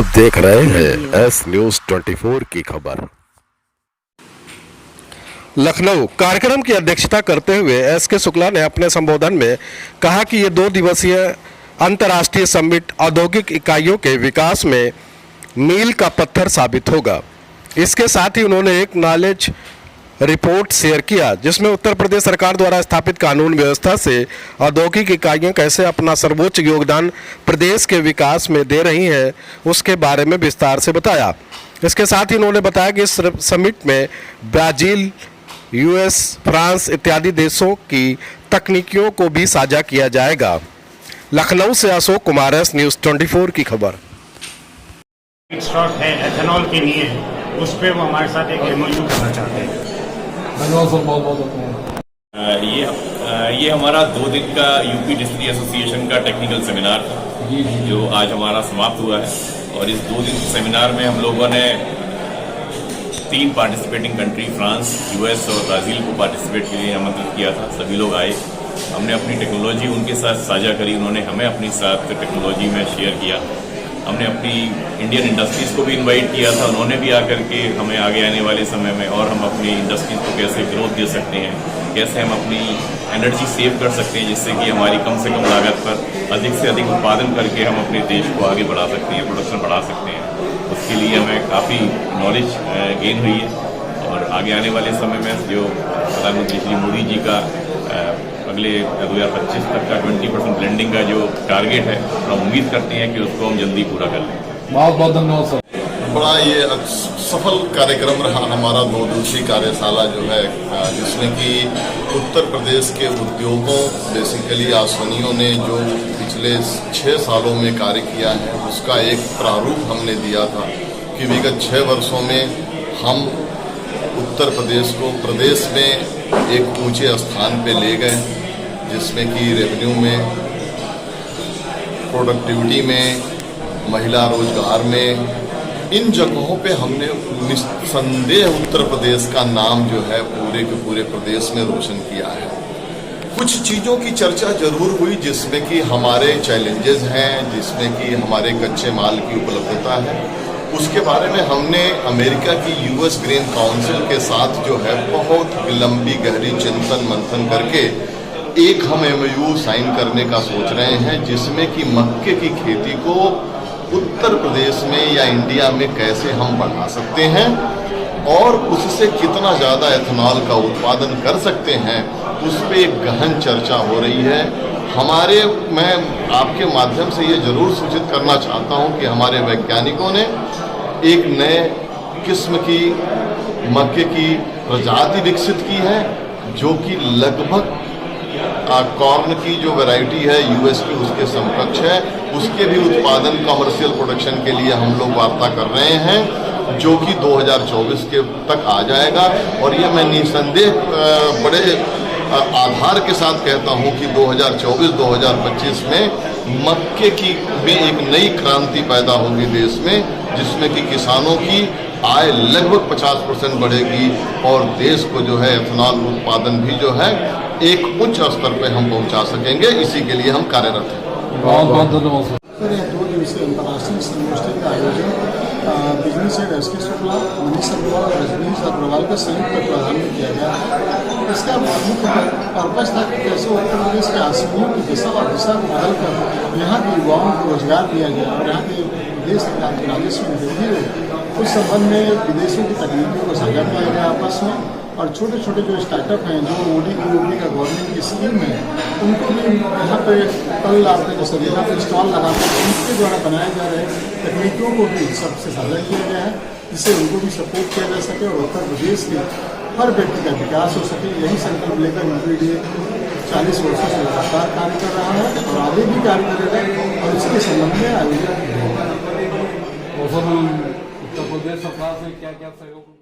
आप देख रहे हैं एस न्यूज 24 की खबर। लखनऊ कार्यक्रम की अध्यक्षता करते हुए एस के शुक्ला ने अपने संबोधन में कहा कि ये 2 दिवसीय अंतर्राष्ट्रीय समिट औद्योगिक इकाइयों के विकास में मील का पत्थर साबित होगा। इसके साथ ही उन्होंने एक नॉलेज रिपोर्ट शेयर किया जिसमें उत्तर प्रदेश सरकार द्वारा स्थापित कानून व्यवस्था से औद्योगिक इकाइयां कैसे अपना सर्वोच्च योगदान प्रदेश के विकास में दे रही हैं, उसके बारे में विस्तार से बताया। इसके साथ ही उन्होंने बताया कि इस समिट में ब्राजील, यूएस, फ्रांस इत्यादि देशों की तकनीकियों को भी साझा किया जाएगा। लखनऊ से अशोक कुमार, एस न्यूज 24 की खबर। स्टॉक है एथेनॉल के लिए, उस पर वो हमारे साथ एक एमओयू करना चाहते हैं। धन्यवाद सर, बहुत बहुत धन्यवाद। ये हमारा 2 दिन का यूपी डिस्ट्री एसोसिएशन का टेक्निकल सेमिनार था जो आज हमारा समाप्त हुआ है। और इस 2 दिन के सेमिनार में हम लोगों ने 3 पार्टिसिपेटिंग कंट्री फ्रांस, यूएस और ब्राज़ील को पार्टिसिपेट के लिए आमंत्रित किया था। सभी लोग आए, हमने अपनी टेक्नोलॉजी उनके साथ साझा करी, उन्होंने हमें अपनी साथ टेक्नोलॉजी में शेयर किया। हमने अपनी इंडियन इंडस्ट्रीज़ को भी इनवाइट किया था, उन्होंने भी आकर के हमें आगे आने वाले समय में और हम अपनी इंडस्ट्रीज़ को कैसे ग्रोथ दे सकते हैं, कैसे हम अपनी एनर्जी सेव कर सकते हैं जिससे कि हमारी कम से कम लागत पर अधिक से अधिक उत्पादन करके हम अपने देश को आगे बढ़ा सकते हैं, प्रोडक्शन बढ़ा सकते हैं। उसके लिए हमें काफ़ी नॉलेज गेन हुई है। और आगे आने वाले समय में जो प्रधानमंत्री श्री मोदी जी का अगले 2025 तक का 20% ब्लेंडिंग का जो टारगेट है, हम उम्मीद करते हैं कि उसको हम जल्दी पूरा कर लें। बहुत बहुत धन्यवाद सर। बड़ा ये सफल कार्यक्रम रहा हमारा 2 दिवसीय कार्यशाला जो है, जिसमें कि उत्तर प्रदेश के उद्योगों, बेसिकली आसवनियों ने जो पिछले 6 सालों में कार्य किया है उसका एक प्रारूप हमने दिया था कि विगत 6 वर्षों में हम उत्तर प्रदेश को प्रदेश में एक ऊंचे स्थान पे ले गए, जिसमें कि रेवेन्यू में, प्रोडक्टिविटी में, महिला रोजगार में, इन जगहों पे हमने निस्संदेह उत्तर प्रदेश का नाम जो है पूरे के पूरे प्रदेश में रोशन किया है। कुछ चीज़ों की चर्चा जरूर हुई जिसमें कि हमारे चैलेंजेस हैं, जिसमें कि हमारे कच्चे माल की उपलब्धता है। उसके बारे में हमने अमेरिका की यूएस ग्रीन काउंसिल के साथ जो है बहुत लंबी गहरी चिंतन मंथन करके एक हम एमओयू साइन करने का सोच रहे हैं, जिसमें कि मक्के की खेती को उत्तर प्रदेश में या इंडिया में कैसे हम बढ़ा सकते हैं और उससे कितना ज़्यादा एथेनॉल का उत्पादन कर सकते हैं, उस पर एक गहन चर्चा हो रही है। मैं आपके माध्यम से ये जरूर सूचित करना चाहता हूँ कि हमारे वैज्ञानिकों ने एक नए किस्म की मक्के की प्रजाति विकसित की है जो कि लगभग कॉर्न की जो वैरायटी है यूएस की उसके समकक्ष है। उसके भी उत्पादन कमर्शियल प्रोडक्शन के लिए हम लोग वार्ता कर रहे हैं जो कि 2024 के तक आ जाएगा। और ये मैं निसंदेह बड़े आधार के साथ कहता हूं कि 2024-2025 में मक्के की भी एक नई क्रांति पैदा होगी देश में, जिसमें कि किसानों की आय लगभग 50% बढ़ेगी और देश को जो है एथेनॉल उत्पादन भी जो है एक उच्च स्तर पे हम पहुंचा सकेंगे। इसी के लिए हम कार्यरत हैं। बहुत बहुत धन्यवाद सर। 2 दिवसीय अंतर्राष्ट्रीय संगोष्ठी का आयोजन बिजनेस हेड एस के शुक्ला, मनीष अग्रवाल और रजनीश अग्रवाल के संयुक्त तत्वाधान में किया गया है। इसका मुख्य पर्पज था कि कैसे उत्तर प्रदेश के आसनियों की दिशा और दिशा को बदलकर यहाँ के युवाओं को रोजगार दिया गया और यहाँ के देश के राजस्व में वृद्धि हुई। उस संबंध में विदेशों की तकनीकों को साझा किया गया आपस में, और छोटे छोटे जो स्टार्टअप हैं जो ODPOP का गवर्नमेंट की स्कीम है उनको भी यहाँ पे कल आपने जैसे यहाँ पे स्टॉल लगा कर उनके द्वारा बनाए जा रहे तकनीकों को भी सबसे साझा किया गया है, जिससे उनको भी सपोर्ट किया जा सके और उत्तर प्रदेश के हर व्यक्ति का विकास हो सके। यही संकल्प लेकर UPDA 40 वर्षों से लगातार कार्य कर रहा है और आगे भी कार्य करेगा और इसके संबंध में आयोजन उत्तर प्रदेश सरकार से क्या क्या सहयोग